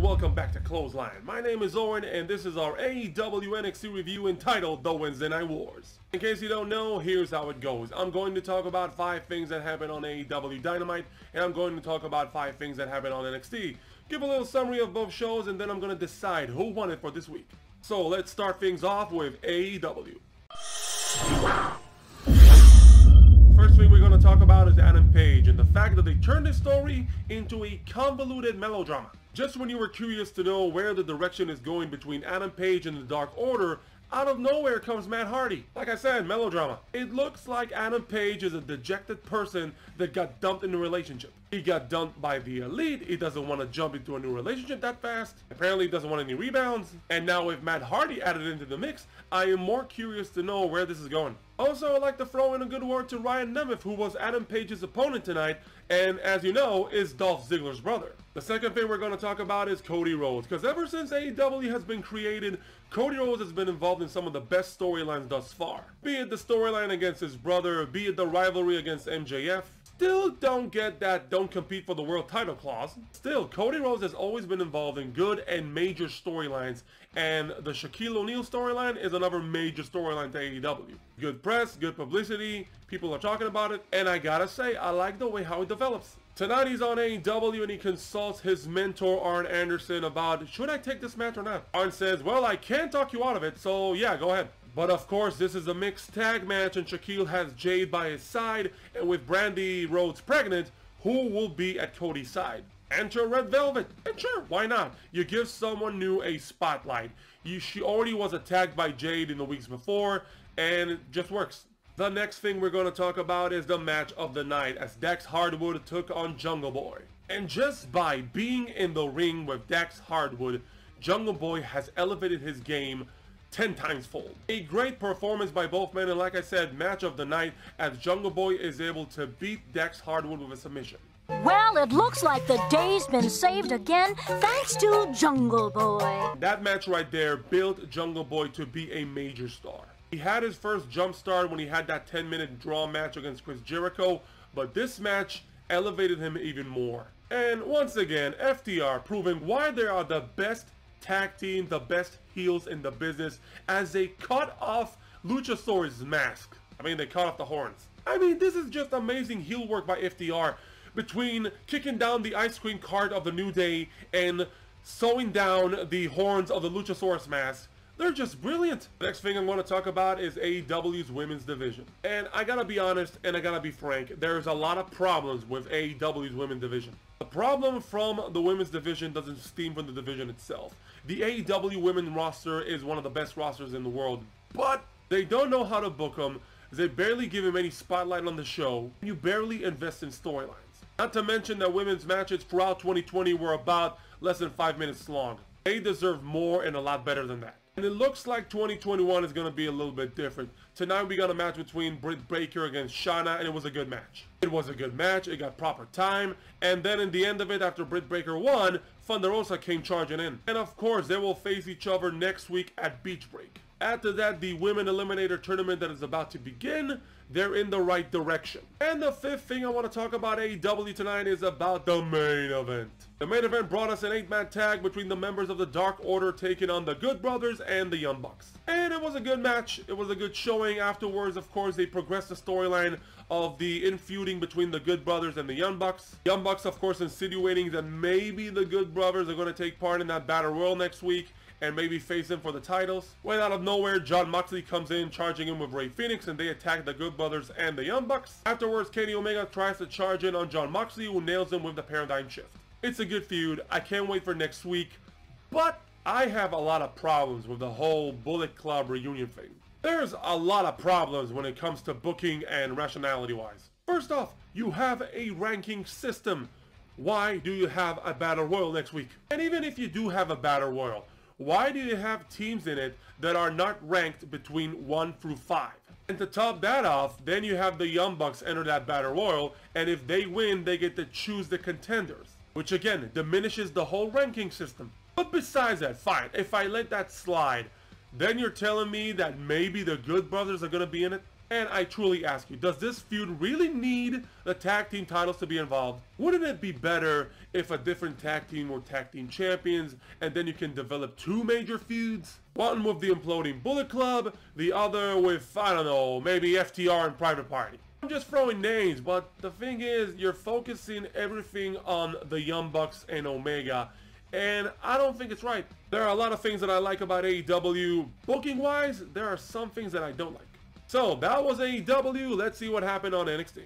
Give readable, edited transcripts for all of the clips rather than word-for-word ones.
welcome back to Clothesline. My name is Oren and this is our AEW NXT review entitled The Wednesday Night Wars. In case you don't know, here's how it goes. I'm going to talk about 5 things that happened on AEW Dynamite, and I'm going to talk about 5 things that happened on NXT. Give a little summary of both shows, and then I'm going to decide who won it for this week. So let's start things off with AEW. First thing we're going to talk about is Adam Page and the fact that they turned this story into a convoluted melodrama. Just when you were curious to know where the direction is going between Adam Page and the Dark Order, out of nowhere comes Matt Hardy. Like I said, melodrama. It looks like Adam Page is a dejected person that got dumped in a relationship. He got dumped by the Elite, he doesn't want to jump into a new relationship that fast, apparently he doesn't want any rebounds, and now with Matt Hardy added into the mix, I am more curious to know where this is going. Also, I'd like to throw in a good word to Ryan Nemeth, who was Adam Page's opponent tonight, and as you know, is Dolph Ziggler's brother. The second thing we're going to talk about is Cody Rhodes, because ever since AEW has been created, Cody Rhodes has been involved in some of the best storylines thus far. Be it the storyline against his brother, be it the rivalry against MJF. Still don't get that don't compete for the world title clause. Still, Cody Rhodes has always been involved in good and major storylines, and the Shaquille O'Neal storyline is another major storyline to AEW. Good press, good publicity, people are talking about it, and I gotta say, I like the way how it develops. Tonight he's on AEW and he consults his mentor Arn Anderson about, should I take this match or not? Arn says, well, I can't talk you out of it, so yeah, go ahead. But of course, this is a mixed tag match and Shaquille has Jade by his side, and with Brandy Rhodes pregnant, who will be at Cody's side? Enter Red Velvet. And sure, why not? You give someone new a spotlight. She already was attacked by Jade in the weeks before, and it just works. The next thing we're going to talk about is the match of the night as Dax Hardwood took on Jungle Boy. And just by being in the ring with Dax Hardwood, Jungle Boy has elevated his game 10 times fold. A great performance by both men, and like I said, match of the night as Jungle Boy is able to beat Dax Hardwood with a submission. Well, it looks like the day's been saved again thanks to Jungle Boy. That match right there built Jungle Boy to be a major star. He had his first jump start when he had that 10-minute draw match against Chris Jericho, but this match elevated him even more. And once again, FTR proving why they are the best tag team, the best heels in the business, as they cut off Luchasaurus' mask. I mean, they cut off the horns. I mean, this is just amazing heel work by FTR, between kicking down the ice cream cart of the New Day and sewing down the horns of the Luchasaurus mask. They're just brilliant. The next thing I'm going to talk about is AEW's women's division. And I gotta be honest and I gotta be frank, there's a lot of problems with AEW's women's division. The problem from the women's division doesn't stem from the division itself. The AEW women's roster is one of the best rosters in the world, but they don't know how to book them. They barely give them any spotlight on the show. You barely invest in storylines. Not to mention that women's matches throughout 2020 were about less than 5 minutes long. They deserve more and a lot better than that. And it looks like 2021 is going to be a little bit different. Tonight we got a match between Britt Baker against Shayna, and it was a good match. It was a good match, it got proper time, and then in the end of it, after Britt Baker won, Thunder Rosa came charging in. And of course, they will face each other next week at Beach Break. After that, the Women Eliminator Tournament that is about to begin, they're in the right direction. And the fifth thing I want to talk about AEW tonight is about the main event. The main event brought us an 8-man tag between the members of the Dark Order taking on the Good Brothers and the Young Bucks. And it was a good match. It was a good showing. Afterwards, of course, they progressed the storyline of the infeuding between the Good Brothers and the Young Bucks. Young Bucks, of course, insinuating that maybe the Good Brothers are going to take part in that Battle Royal next week and maybe face him for the titles. When out of nowhere, Jon Moxley comes in charging in with Rey Fenix, and they attack the Good Brothers and the Young Bucks. Afterwards, Kenny Omega tries to charge in on Jon Moxley, who nails him with the Paradigm Shift. It's a good feud. I can't wait for next week, but I have a lot of problems with the whole Bullet Club reunion thing. There's a lot of problems when it comes to booking and rationality-wise. First off, you have a ranking system. Why do you have a Battle Royal next week? And even if you do have a Battle Royal, why do you have teams in it that are not ranked between 1 through 5? And to top that off, then you have the Young Bucks enter that Battle Royal, and if they win, they get to choose the contenders, which again diminishes the whole ranking system. But besides that, fine, if I let that slide, then you're telling me that maybe the Good Brothers are going to be in it? And I truly ask you, does this feud really need the tag team titles to be involved? Wouldn't it be better if a different tag team were tag team champions and then you can develop two major feuds? One with the imploding Bullet Club, the other with, I don't know, maybe FTR and Private Party. I'm just throwing names, but the thing is, you're focusing everything on the Young Bucks and Omega, and I don't think it's right. There are a lot of things that I like about AEW. Booking wise, there are some things that I don't like. So that was AEW. Let's see what happened on NXT.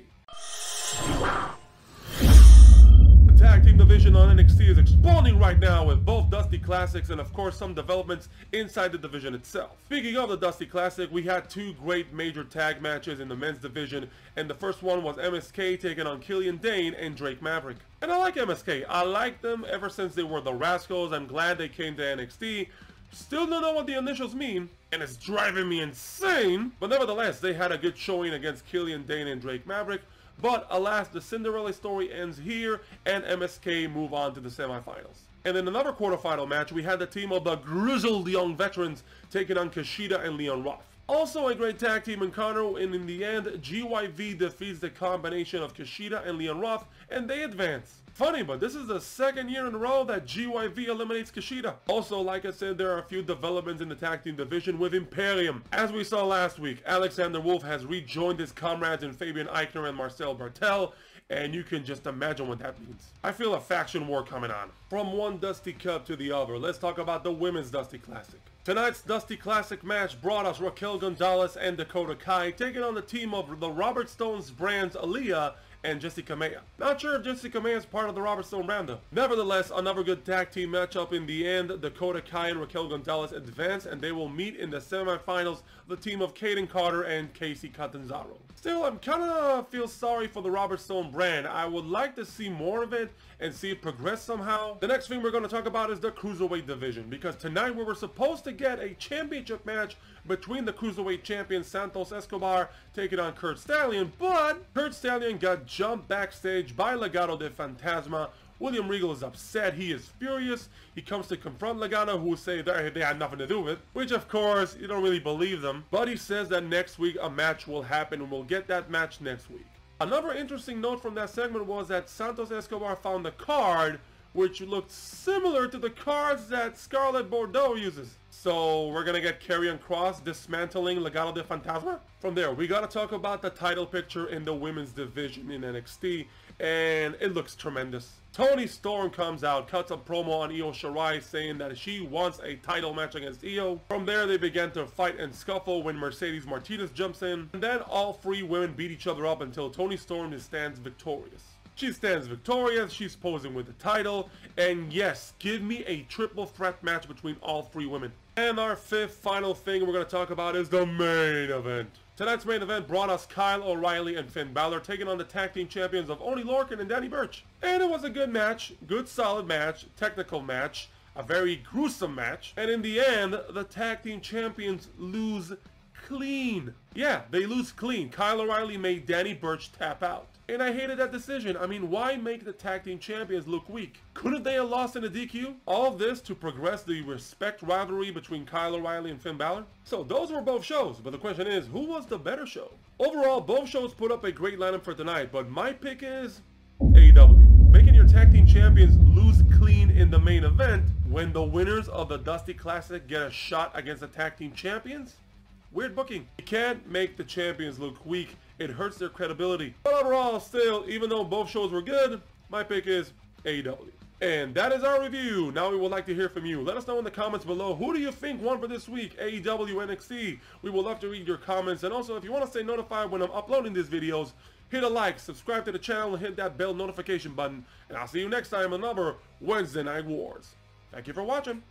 The tag team division on NXT is exploding right now with both Dusty Classics and of course some developments inside the division itself. Speaking of the Dusty Classic, we had two great major tag matches in the men's division, and the first one was MSK taking on Killian Dane and Drake Maverick. And I like MSK. I like them ever since they were the Rascals. I'm glad they came to NXT. Still don't know what the initials mean, and it's driving me insane. But nevertheless, they had a good showing against Killian Dane and Drake Maverick. But alas, the Cinderella story ends here, and MSK move on to the semifinals. And in another quarterfinal match, we had the team of the grizzled young veterans taking on Kushida and Leon Ruff. Also a great tag team encounter, and in the end, GYV defeats the combination of Kushida and Leon Ruff, and they advance. Funny, but this is the second year in a row that GYV eliminates Kushida. Also, like I said, there are a few developments in the tag team division with Imperium. As we saw last week, Alexander Wolf has rejoined his comrades in Fabian Eichner and Marcel Bartel, and you can just imagine what that means. I feel a faction war coming on. From one Dusty Cup to the other, let's talk about the Women's Dusty Classic. Tonight's Dusty Classic match brought us Raquel Gonzalez and Dakota Kai taking on the team of the Robert Stone's brands Aaliyah and Jessica Maya. Not sure if Jessica Maya is part of the Robert Stone brand though. Nevertheless, another good tag team matchup in the end. Dakota Kai and Raquel Gonzalez advance, and they will meet in the semifinals, the team of Kaden Carter and Casey Catanzaro. Still, I'm kind of feel sorry for the Robert Stone brand. I would like to see more of it and see it progress somehow. The next thing we're going to talk about is the Cruiserweight division, because tonight we were supposed to get a championship match between the Cruiserweight champion Santos Escobar taking on Kurt Stallion, but Kurt Stallion got jumped backstage by Legado de Fantasma. William Regal is upset. He is furious. He comes to confront Legado, who say they had nothing to do with it, which of course you don't really believe them, but he says that next week a match will happen and we'll get that match next week. Another interesting note from that segment was that Santos Escobar found a card which looked similar to the cards that Scarlett Bordeaux uses. So we're gonna get Karrion Kross dismantling Legado de Fantasma? From there, we gotta talk about the title picture in the women's division in NXT, and it looks tremendous. Toni Storm comes out, cuts a promo on Io Shirai saying that she wants a title match against Io. From there, they began to fight and scuffle when Mercedes Martinez jumps in, and then all three women beat each other up until Toni Storm stands victorious. She stands victorious, she's posing with the title, and yes, give me a triple threat match between all three women. And our fifth final thing we're going to talk about is the main event. Tonight's main event brought us Kyle O'Reilly and Finn Balor taking on the tag team champions of Oney Lorcan and Danny Burch. And it was a good match, good solid match, technical match, a very gruesome match, and in the end, the tag team champions lose clean. Yeah, they lose clean. Kyle O'Reilly made Danny Burch tap out. And I hated that decision. I mean, why make the tag team champions look weak? Couldn't they have lost in a DQ? All of this to progress the respect rivalry between Kyle O'Reilly and Finn Balor? So those were both shows, but the question is, who was the better show? Overall, both shows put up a great lineup for tonight, but my pick is AEW. Making your tag team champions lose clean in the main event when the winners of the Dusty Classic get a shot against the tag team champions? Weird booking. You can't make the champions look weak. It hurts their credibility. But overall, still, even though both shows were good, my pick is AEW. And that is our review. Now we would like to hear from you. Let us know in the comments below, who do you think won for this week, AEW, NXT? We would love to read your comments. And also, if you want to stay notified when I'm uploading these videos, hit a like, subscribe to the channel, and hit that bell notification button. And I'll see you next time on another Wednesday Night Wars. Thank you for watching.